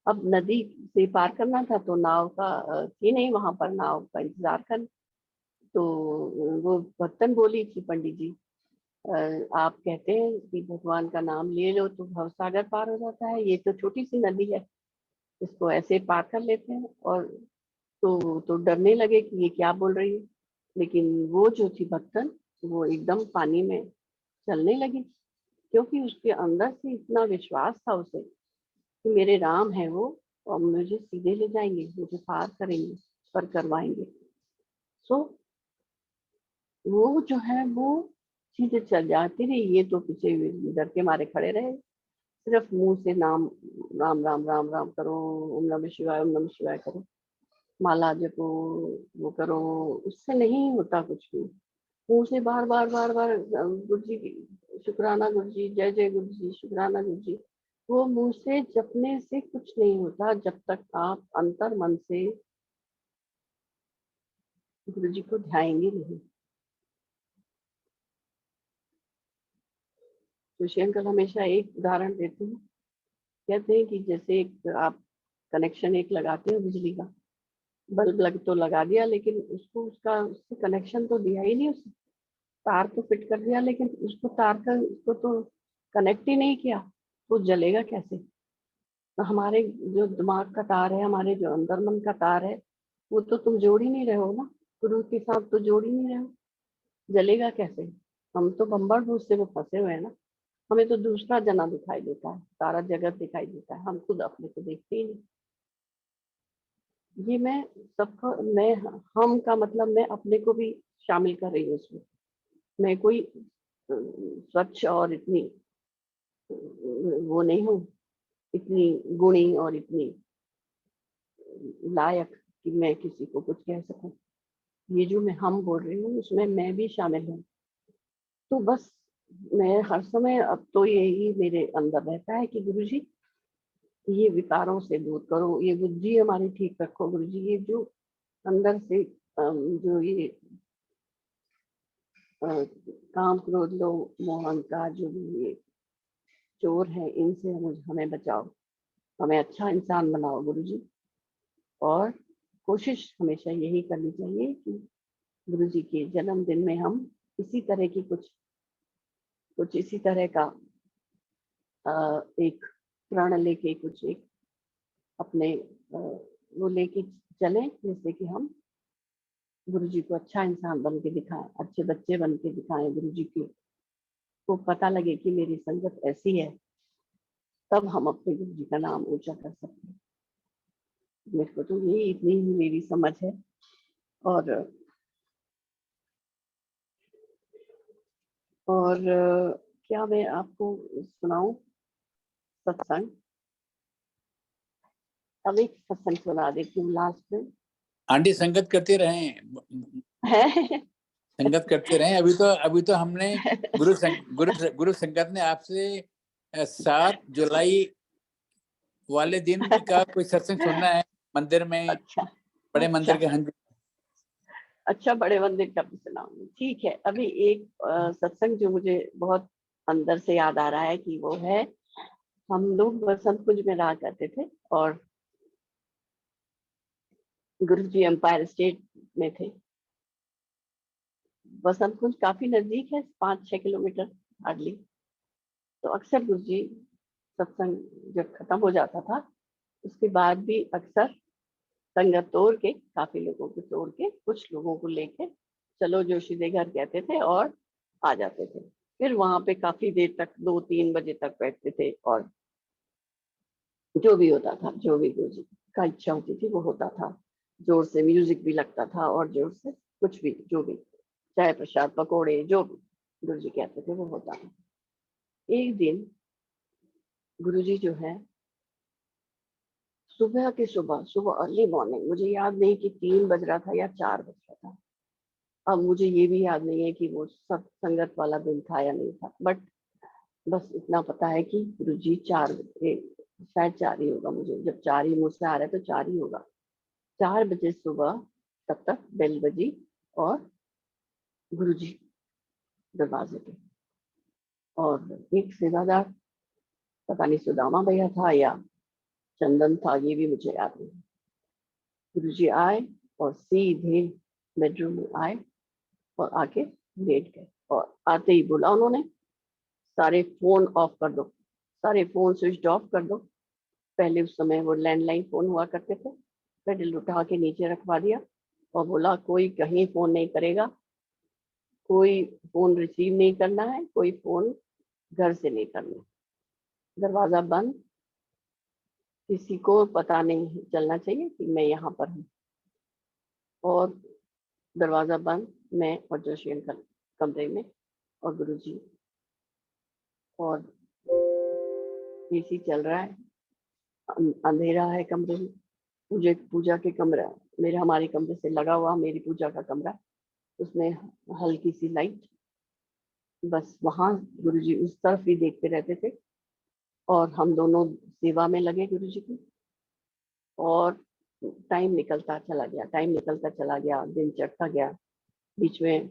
अब नदी से पार करना था तो नाव का थी नहीं वहां पर, नाव का इंतजार कर। तो वो भक्तन बोली कि पंडित जी आप कहते हैं कि भगवान का नाम ले लो तो भवसागर पार हो जाता है, ये तो छोटी सी नदी है, इसको ऐसे पार कर लेते हैं। और तो डरने लगे कि ये क्या बोल रही है। लेकिन वो जो थी भक्तन, वो एकदम पानी में चलने लगी, क्योंकि उसके अंदर से इतना विश्वास था उसे कि मेरे राम है वो, और मुझे सीधे ले जाएंगे, मुझे पार करेंगे, पर करवाएंगे। सो वो जो है वो सीधे चल जाती रही, ये तो पीछे डर के मारे खड़े रहे। सिर्फ मुंह से नाम, राम राम राम राम करो, ओम नमः शिवाय, ओम नमः शिवाय करो, माला जपो, वो करो, उससे नहीं होता कुछ भी। मुंह से बार बार बार बार गुरु जी शुक्राना, गुरु जी जय जय गुरु जी, शुक्राना गुरु जी, वो मुंह से जपने से कुछ नहीं होता जब तक आप अंतर मन से गुरु जी को ध्याएंगे नहीं। जोशी अंकल हमेशा एक उदाहरण देते हैं, कहते हैं कि जैसे एक आप कनेक्शन एक लगाते हो बिजली का, बल्ब लग तो लगा दिया, लेकिन उसको उसका उससे कनेक्शन तो दिया ही नहीं, उसने तार तो फिट कर दिया, लेकिन उसको तार का उसको तो कनेक्ट ही नहीं किया, तो जलेगा कैसे। तो हमारे जो दिमाग का तार है, हमारे जो अंदर मन का तार है, वो तो तुम जोड़ ही नहीं रहे हो ना, गुरु के साथ तो जोड़ ही नहीं रहे हो, जलेगा कैसे। हम तो बम्बर दूर से वो फंसे हुए हैं ना, हमें तो दूसरा जना दिखाई देता है, सारा जगत दिखाई देता है, हम खुद अपने को देखते ही नहीं। ये मैं सबका, मैं हम का मतलब मैं अपने को भी शामिल कर रही हूँ इसमें। मैं कोई स्वच्छ और इतनी वो नहीं हूँ, इतनी गुणी और इतनी लायक कि मैं किसी को कुछ कह सकूं। ये जो मैं हम बोल रही हूँ उसमें मैं भी शामिल हूँ। तो बस मैं हर समय अब तो यही मेरे अंदर रहता है कि गुरुजी ये विकारों से दूर करो, ये बुद्धि हमारी ठीक रखो गुरुजी, ये जो अंदर से जो ये काम क्रोध लोभ मोह अहंकार जो भी ये चोर है, इनसे हमें बचाओ, हमें अच्छा इंसान बनाओ गुरुजी। और कोशिश हमेशा यही करनी चाहिए कि गुरुजी के जन्मदिन में हम इसी तरह की कुछ इसी तरह का एक प्रण लेके कुछ एक अपने वो लेके चलें, जिससे कि हम गुरुजी को अच्छा इंसान बन के दिखाएं, अच्छे बच्चे बन के दिखाएं। गुरुजी को पता लगे कि मेरी संगत ऐसी है, तब हम अपने गुरुजी का नाम ऊंचा कर सकते हैं। मेरे को तो ये इतनी ही मेरी समझ है। और क्या मैं आपको सुनाऊं सत्संग? अब एक सत्संग सुना देती हूँ लास्ट में। आंटी संगत करते रहें, संगत करते रहें। अभी तो हमने गुरु संगत ने आपसे 7 जुलाई वाले दिन का कोई सत्संग सुनना है मंदिर में, अच्छा बड़े मंदिर के। हाँ जी, अच्छा, बड़े मंदिर का भी सुनाऊंगी, ठीक है। अभी एक सत्संग जो मुझे बहुत अंदर से याद आ रहा है कि वो है, हम लोग बसंत कुंज में रहा करते थे और गुरुजी एम्पायर स्टेट में थे। बसंत कुंज काफी नजदीक है, 5-6 किलोमीटर हार्डली। तो अक्सर गुरुजी सत्संग जब खत्म हो जाता था उसके बाद भी अक्सर संगत तोड़ के, काफी लोगों को तोड़ के, कुछ लोगों को लेके चलो जोशी दे घर कहते थे और आ जाते थे। फिर वहां पे काफी देर तक 2-3 बजे तक बैठते थे और जो भी होता था, जो भी गुरुजी का इच्छा होती थी वो होता था। जोर से म्यूजिक भी लगता था और जोर से कुछ भी, जो भी चाय प्रसाद पकौड़े जो भी गुरुजी कहते थे वो होता था। एक दिन गुरुजी जो है सुबह अर्ली मॉर्निंग, मुझे याद नहीं कि 3 बज रहा था या 4 बज रहा था, अब मुझे ये भी याद नहीं है कि वो सब संगत वाला दिन था या नहीं था, बट बस इतना पता है कि गुरुजी 4 बजे, शायद 4 ही होगा, मुझे जब 4 ही मुझसे आ रहा है तो 4 ही होगा, 4 बजे सुबह तब तक बेल बजी और गुरुजी दरवाजे पे। और एक सेवादार, पता नहीं सुदामा भैया था या चंदन था, ये भी मुझे याद नहीं। गुरुजी आए और सीधे बेडरूम में आए और आके लेट गए। और आते ही बोला उन्होंने, सारे फोन ऑफ कर दो, सारे फोन स्विच ऑफ कर दो। पहले उस समय वो लैंडलाइन फोन हुआ करते थे, पेडल उठा के नीचे रखवा दिया और बोला कोई कहीं फोन नहीं करेगा, कोई फोन रिसीव नहीं करना है, कोई फोन घर से नहीं करना, दरवाजा बंद, किसी को पता नहीं चलना चाहिए कि मैं यहाँ पर हूँ। और दरवाजा बंद, मैं और जोशी अंकल कमरे में और गुरुजी, और एसी चल रहा है, अंधेरा है कमरे में। मुझे पूजा के कमरा, मेरे हमारे कमरे से लगा हुआ मेरी पूजा का कमरा, उसमें हल्की सी लाइट, बस वहां गुरुजी उस तरफ ही देखते रहते थे और हम दोनों सेवा में लगे गुरुजी की। और टाइम निकलता चला गया, टाइम निकलता चला गया, दिन चढ़ता गया। बीच में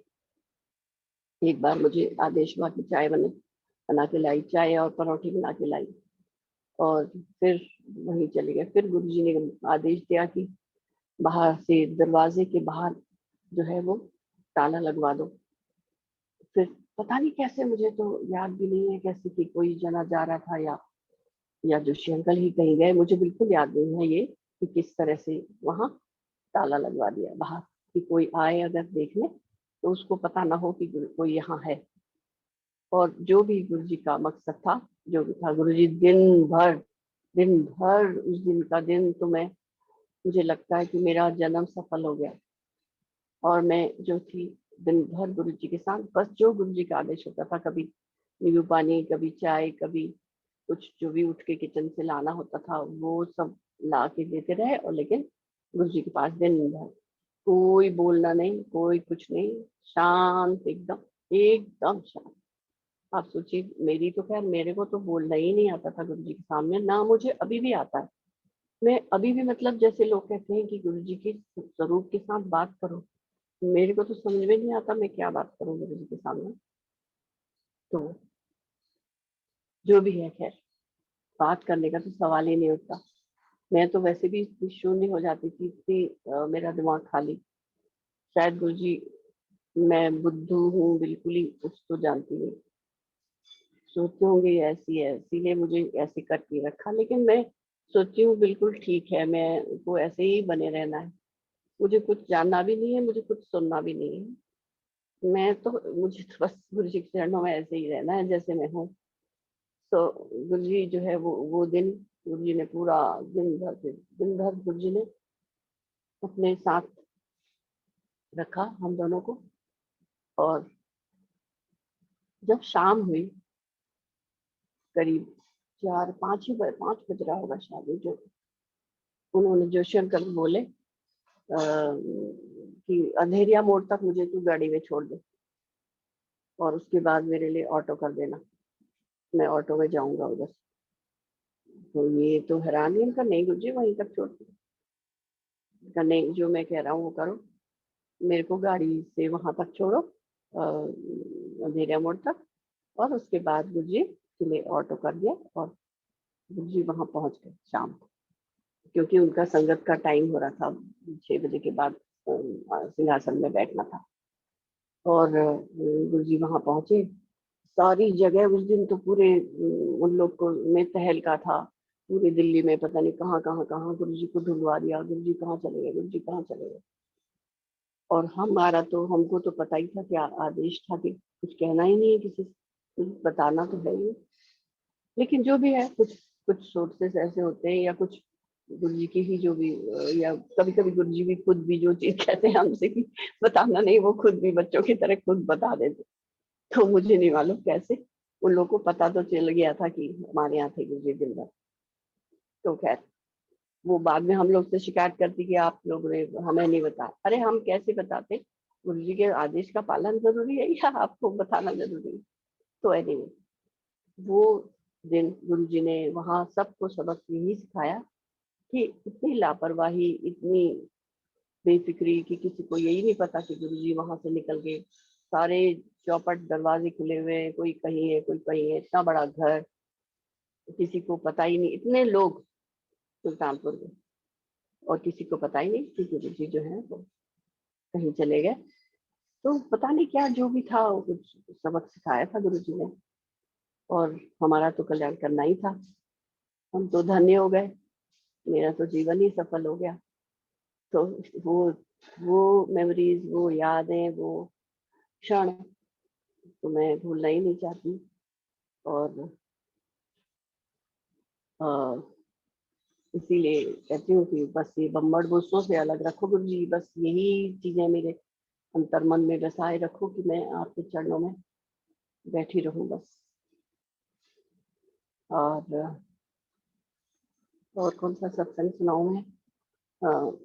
एक बार मुझे आदेश हुआ कि चाय बना के लाई, चाय और परोठी बना के लाई और फिर वहीं चले गए। फिर गुरुजी ने आदेश दिया कि बाहर से, दरवाजे के बाहर जो है वो ताला लगवा दो। फिर पता नहीं कैसे, मुझे तो याद भी नहीं है कैसे कि कोई जना जा रहा था या जोशी अंकल ही कहीं गए, मुझे बिल्कुल याद नहीं है ये कि किस तरह से वहां ताला लगवा दिया बाहर, कि कोई आए अगर देखने तो उसको पता ना हो कि कोई यहाँ है। और जो भी गुरुजी का मकसद था, जो भी था, गुरुजी दिन भर उस दिन का दिन तो मुझे लगता है कि मेरा जन्म सफल हो गया। और मैं जो थी दिन भर गुरुजी के साथ, बस जो गुरुजी का आदेश होता था, कभी नींबू पानी, कभी चाय, कभी कुछ जो भी उठ के किचन से लाना होता था वो सब ला के देते रहे। और लेकिन गुरु जी के पास दिन भर, कोई बोलना नहीं, कोई कुछ नहीं, शांत एकदम, एकदम शांत। आप सोचिए, मेरी तो खैर, मेरे को तो बोलना ही नहीं आता था गुरु जी के सामने, ना मुझे अभी भी आता है। मैं अभी भी, मतलब जैसे लोग कहते हैं कि गुरु जी के स्वरूप के साथ बात करो, मेरे को तो समझ में नहीं आता मैं क्या बात करूं गुरु जी के सामने। तो जो भी है, खैर, बात करने का तो सवाल ही नहीं उठता। मैं तो वैसे भी इतनी शून्य हो जाती थी, इतनी मेरा दिमाग खाली। शायद गुरु जी, मैं बुद्धू हूँ बिल्कुल ही, कुछ तो जानती नहीं, सोचते होंगे ये ऐसी है इसीलिए मुझे ऐसे करके रखा, लेकिन मैं सोचती हूँ बिल्कुल ठीक है, मैं को ऐसे ही बने रहना है। मुझे कुछ जानना भी नहीं है, मुझे कुछ सुनना भी नहीं है। मुझे तो बस गुरु जी के चरणों में ऐसे ही रहना है जैसे मैं हूँ। तो गुरु जी जो है, वो दिन गुरु जी ने पूरा दिन भर गुरु जी ने अपने साथ रखा हम दोनों को। और जब शाम हुई, करीब 4-5 बज रहा होगा शायद, जो उन्होंने जोशी अंकल बोले कि अंधेरिया मोड़ तक मुझे तू गाड़ी में छोड़ दे और उसके बाद मेरे लिए ऑटो कर देना, मैं ऑटो में जाऊंगा उधर। तो ये तो हैरान ही इनका, नहीं गुरुजी वहीं तक छोड़ दो, इनका नहीं, जो मैं कह रहा हूँ वो करो, मेरे को गाड़ी से वहां तक छोड़ो, अंधेरिया मोड़ तक, और उसके बाद गुरुजी के लिए ऑटो कर दिया और गुरुजी वहां पहुंच गए शाम को, क्योंकि उनका संगत का टाइम हो रहा था, 6 बजे के बाद सिंहासन में बैठना था। और गुरुजी वहां पहुंचे, सारी जगह उस दिन तो पूरे उन लोग को में तहलका था, पूरी दिल्ली में पता नहीं कहाँ गुरु जी को ढूंढवा दिया, गुरु जी कहाँ चले गए, गुरु जी कहाँ चले गए। और हमको तो पता ही था कि आदेश था कि कुछ कहना ही नहीं है किसी से, कुछ बताना तो है ही। लेकिन जो भी है, कुछ कुछ सोर्सेस ऐसे होते हैं, या कुछ गुरु जी की ही जो भी या कभी कभी गुरु जी भी खुद भी जो चीज कहते हैं हमसे कि बताना नहीं, वो खुद भी बच्चों की तरह खुद बता देते। तो मुझे नहीं मालूम कैसे उन लोगों को पता तो चल गया था कि हमारे यहाँ थे गुरु जी दिन भर। तो खैर, वो बाद में हम लोग से शिकायत करती कि आप लोग ने हमें नहीं बताया। अरे हम कैसे बताते, गुरु जी के आदेश का पालन जरूरी है या आपको बताना जरूरी है। तो एनीवे, वो दिन गुरु जी ने वहाँ सबको सबक यही सिखाया कि इतनी लापरवाही, इतनी बेफिक्री कि किसी को यही नहीं पता कि गुरु जी वहां से निकल गए। सारे चौपट दरवाजे खुले हुए हैं, कोई कहीं है कोई कहीं है, इतना बड़ा घर, किसी को पता ही नहीं, इतने लोग सुल्तानपुर में, और किसी को पता ही नहीं कि गुरु जी जो है वो कहीं चले गए। तो पता नहीं क्या जो भी था, वो कुछ सबक सिखाया था गुरु जी ने, और हमारा तो कल्याण करना ही था। हम तो धन्य हो गए, मेरा तो जीवन ही सफल हो गया। तो वो वो मेमोरीज, वो यादें, वो क्षण तो मैं भूलना ही नहीं चाहती। और अ, इसीलिए कहती हूँ कि बस ये बम्बड़ गुस्सों से अलग रखो गुरु जी, बस यही चीजें मेरे अंतर मन में बसाए रखो कि मैं आपके चरणों में बैठी रहूं बस। और कौन सा सत्संग सुनाऊं मैं? अ,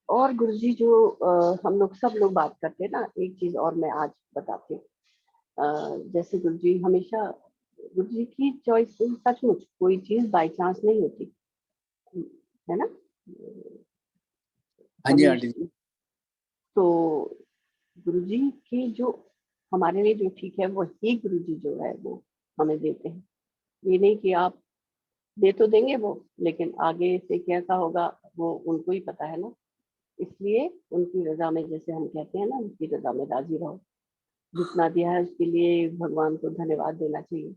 और गुरुजी जो हम लोग सब लोग बात करते हैं ना, एक चीज और मैं आज बताती हूँ। जैसे गुरुजी हमेशा, गुरुजी की चॉइस सचमुच कोई चीज बाई चांस नहीं होती है ना। हाँ जी आंटी जी। हमेशा तो गुरुजी की जो हमारे लिए जो ठीक है, वही गुरुजी जो है वो हमें देते हैं। ये नहीं कि आप दे तो देंगे वो, लेकिन आगे से कैसा होगा वो उनको ही पता है ना। इसलिए उनकी रजा में, जैसे हम कहते हैं ना, उनकी रजा में राजी रहो। जितना दिया है उसके लिए भगवान को धन्यवाद देना चाहिए।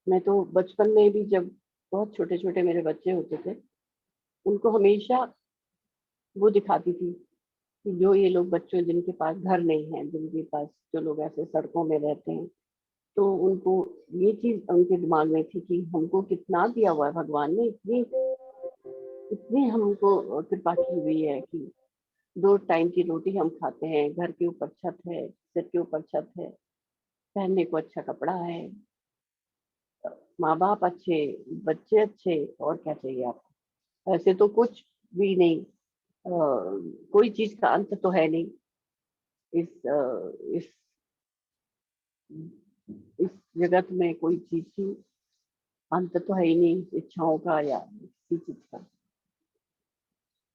मैं तो बचपन में भी, जब बहुत छोटे छोटे मेरे बच्चे होते थे, उनको हमेशा वो दिखाती थी कि जो ये लोग बच्चों जिनके पास घर नहीं है, जिनके पास, जो लोग ऐसे सड़कों में रहते हैं, तो उनको ये चीज उनके दिमाग में थी कि हमको कितना दिया हुआ है भगवान ने, इतनी इतनी हमको कृपा की हुई है कि 2 टाइम की रोटी हम खाते हैं, घर के ऊपर छत है, सिर के ऊपर छत है पहनने को अच्छा कपड़ा है, माँ बाप अच्छे, बच्चे अच्छे, और क्या चाहिए आपको। ऐसे तो कुछ भी नहीं, कोई चीज का अंत तो है नहीं इस इस जगत में। कोई चीज की अंत तो है ही नहीं, इच्छाओं का या किसी चीज का।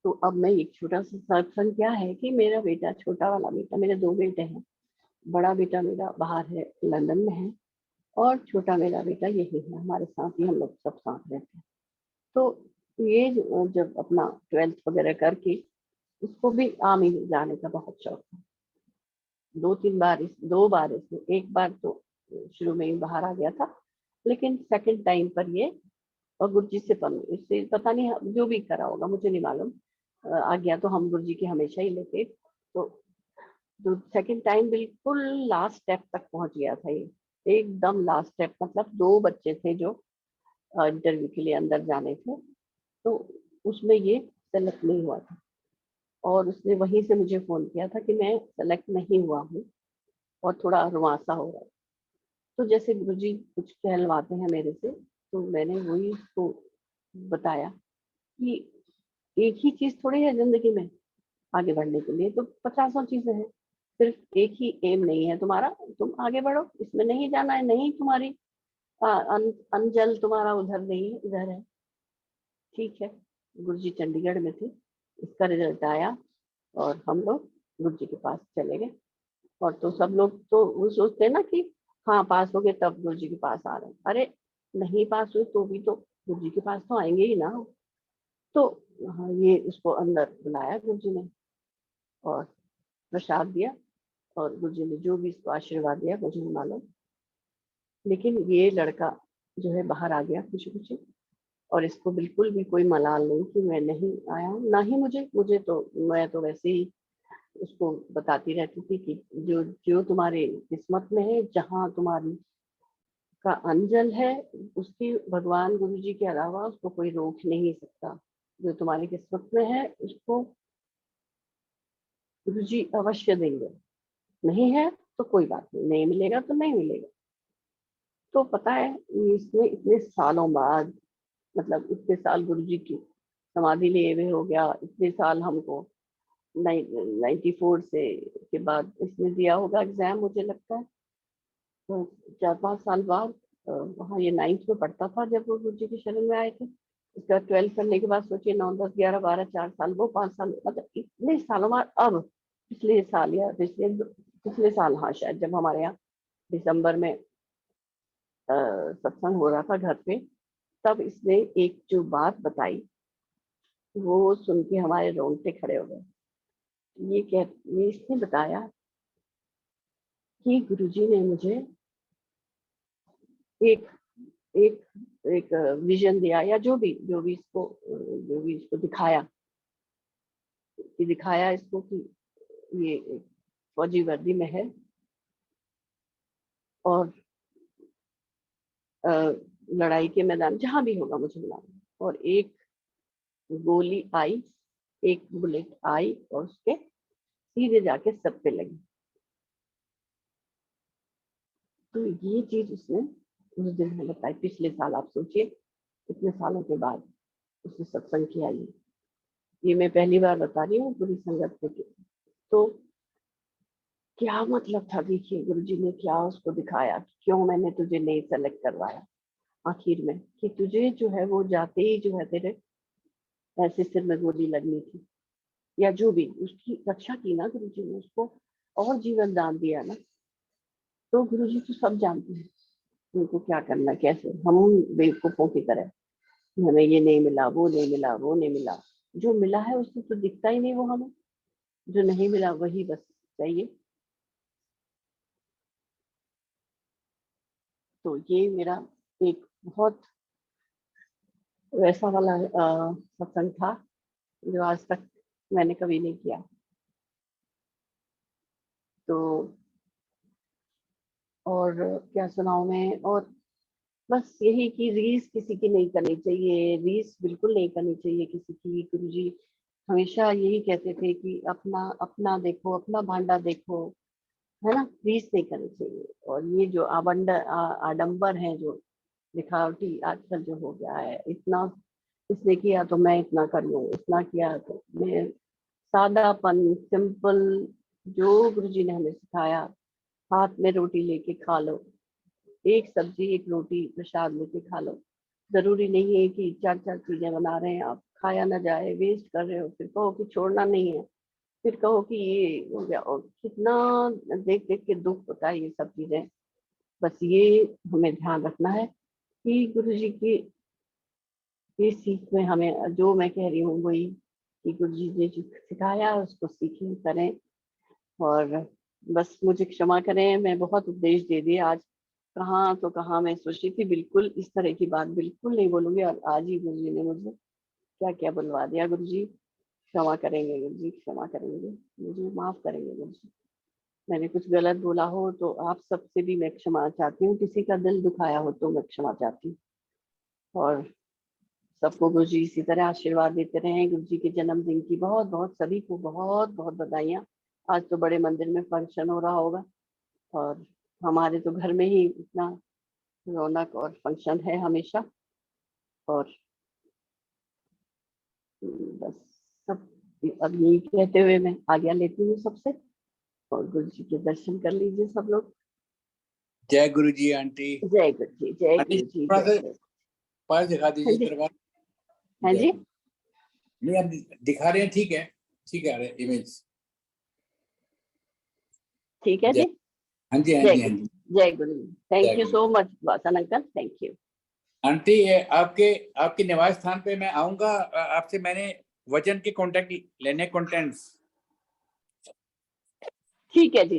तो अब मैं एक छोटा सा सत्संग क्या है कि मेरा बेटा, छोटा वाला बेटा, मेरे दो बेटे हैं। बड़ा बेटा मेरा बाहर है, लंदन में है, और छोटा मेरा बेटा यही है हमारे साथ ही, हम लोग सब साथ रहते हैं। तो ये जब अपना 12th वगैरह करके, उसको भी आर्मी में जाने का बहुत शौक था। दो बार इसमें, एक बार तो शुरू में ही बाहर आ गया था, लेकिन सेकंड टाइम पर ये, और गुरु जी से इससे पता नहीं जो भी करा होगा, मुझे नहीं मालूम, आ गया तो हम गुरु जी की हमेशा ही लेते। तो सेकंड टाइम बिल्कुल लास्ट स्टेप तक पहुंच गया था ये, एकदम लास्ट स्टेप। मतलब दो बच्चे थे जो इंटरव्यू के लिए अंदर जाने थे, तो उसमें ये सेलेक्ट नहीं हुआ था, और उसने वहीं से मुझे फोन किया था कि मैं सेलेक्ट नहीं हुआ हूँ और थोड़ा रुआसा हो रहा है। तो जैसे गुरुजी कुछ कहलवाते हैं मेरे से, तो मैंने वही उसको बताया कि एक ही चीज थोड़ी है जिंदगी में, आगे बढ़ने के लिए तो 50 चीजें हैं, सिर्फ एक ही एम नहीं है तुम्हारा, तुम आगे बढ़ो, इसमें नहीं जाना है, नहीं तुम्हारी अंजल तुम्हारा उधर नहीं है, इधर है। ठीक है, गुरुजी चंडीगढ़ में थे, इसका रिजल्ट आया और हम लोग गुरुजी के पास चले गए। और तो सब लोग तो वो सोचते हैं ना कि हाँ पास हो गए तब गुरुजी के पास आ रहे हैं, अरे नहीं पास हुए तो भी तो गुरुजी के पास तो आएंगे ही ना। तो हाँ, ये उसको अंदर बुलाया गुरुजी ने और प्रसाद दिया, और गुरुजी ने जो भी इसको आशीर्वाद दिया मुझे नहीं मालूम, लेकिन ये लड़का जो है बाहर आ गया खुशी खुशी, और इसको बिल्कुल भी कोई मलाल नहीं कि मैं नहीं आया हूँ, ना ही मुझे तो, मैं तो वैसे ही उसको बताती रहती थी कि जो जो तुम्हारे किस्मत में है, जहाँ तुम्हारी का अंजल है, उसकी भगवान गुरु जी के अलावा उसको कोई रोक नहीं सकता। जो तुम्हारी किस्मत में है उसको गुरु जी अवश्य देंगे, नहीं है तो कोई बात नहीं, नहीं मिलेगा तो नहीं मिलेगा। तो पता है इसने इतने सालों बाद, मतलब इतने साल गुरु जी की समाधि लिए हुए हो गया, इतने साल हमको 94 से के बाद इसने दिया होगा एग्जाम मुझे लगता है, तो 4-5 साल बाद। वहाँ ये 9th में पढ़ता था जब वो गुरु जी के शरण में आए थे। उसका 12th करने के बाद सोचिए 9, 10, 11, 12, 4 साल, वो 5 साल, मतलब इतने सालों बाद अब पिछले साल या पिछले साल, हाँ शायद, जब हमारे यहाँ दिसंबर में सत्संग हो रहा था घर पे, तब इसने एक जो बात बताई वो सुन के हमारे रोंगटे खड़े हो गए। ये इसने बताया कि गुरुजी ने मुझे एक एक एक विजन दिया, या जो भी इसको दिखाया इसको कि ये एक फौजी वर्दी में है, और लड़ाई के मैदान जहां भी होगा मुझे बुलाना, और एक गोली आई, एक बुलेट आई और उसके सीधे जाके सब पे लगी। तो ये चीज उसने उस दिन में बताई, पिछले साल। आप सोचिए इतने सालों के बाद उसने सत्संग किया। ये मैं पहली बार बता रही हूँ पूरी संगत में। तो क्या मतलब था, देखिए गुरुजी ने क्या उसको दिखाया, क्यों मैंने तुझे नहीं सेलेक्ट करवाया आखिर में, कि तुझे जो है वो जाते ही जो है तेरे ऐसे सिर में गोली लगनी थी, या जो भी उसकी रक्षा की ना गुरुजी ने, उसको और जीवन दान दिया ना। तो गुरुजी तो सब जानते हैं उनको क्या करना, कैसे। हम बेवकूफों की तरह हमें ये नहीं मिला, वो नहीं मिला, वो नहीं मिला, जो मिला है उससे तो दिखता ही नहीं वो हमें, जो नहीं मिला वही बस चाहिए। तो ये मेरा एक बहुत वैसा वाला सत्संग था जो आज तक मैंने कभी नहीं किया। तो और क्या सुनाऊं मैं, और बस यही कि रीस किसी की नहीं करनी चाहिए, रीस बिल्कुल नहीं करनी चाहिए किसी की। गुरुजी हमेशा यही कहते थे कि अपना अपना देखो, अपना भांडा देखो, है ना, रीस नहीं करनी चाहिए। और ये जो आडंबर है, जो दिखावटी आजकल जो हो गया है, इतना इसने किया तो मैं इतना कर लूँ, इतना किया तो मैं, सादापन, सिंपल, जो गुरुजी ने हमें सिखाया, हाथ में रोटी लेके खा लो, एक सब्जी एक रोटी प्रसाद लेके खा लो। जरूरी नहीं है कि 4-4 चीजें बना रहे हैं आप, खाया ना जाए, वेस्ट कर रहे हो, फिर कहो कि छोड़ना नहीं है, फिर कहो कि ये हो गया। और कितना देख देख के दुख होता है ये सब चीजें। बस ये हमें ध्यान रखना है कि गुरुजी की ये सीख में हमें, जो मैं कह रही हूँ वही, कि गुरुजी ने जो सिखाया उसको सीखें, करें। और बस मुझे क्षमा करें, मैं बहुत उपदेश दे दिए आज, कहाँ तो कहाँ। मैं सोची थी बिल्कुल इस तरह की बात बिल्कुल नहीं बोलूंगी, और आज ही गुरुजी ने मुझे क्या क्या बुलवा दिया। गुरुजी क्षमा करेंगे, गुरुजी क्षमा करेंगे, मुझे माफ करेंगे गुरुजी। मैंने कुछ गलत बोला हो तो आप सबसे भी मैं क्षमा चाहती हूँ, किसी का दिल दुखाया हो तो मैं क्षमा चाहती हूँ। और सबको गुरुजी इसी तरह आशीर्वाद देते रहे। गुरुजी के जन्मदिन की बहुत बहुत सभी को बहुत बहुत बधाइयाँ। आज तो बड़े मंदिर में फंक्शन हो रहा होगा, और हमारे तो घर में ही इतना रौनक और फंक्शन है हमेशा। और बस सब, अब यही कहते हुए मैं आज्ञा लेती हूँ सबसे, और गुरुजी के दर्शन कर लीजिए सब लोग। जय गुरु जी आंटी। जय गुरु जी, जय आंटी गुरु जी, थोड़ा जय सा गुरु। पास दिखा हाँ दीजिए जी, दरबार। हाँ जय जी, गुरु। नहीं आप दिखा रहे हैं, ठीक है, ठीक है, आ रहे इमेज। ठीक है जय, जी। हाँ जी, हाँ जय जी, हाँ गुरु, जी। जय गुरु। जय थैंक यू गुरु। So much Vasan uncle, thank you. Aunty ये आपके आपके निवास स्थान पे मैं आऊंगा, आपसे मैंने वचन के कांटेक्ट लेने, कंटेंट्स। ठीक है जी।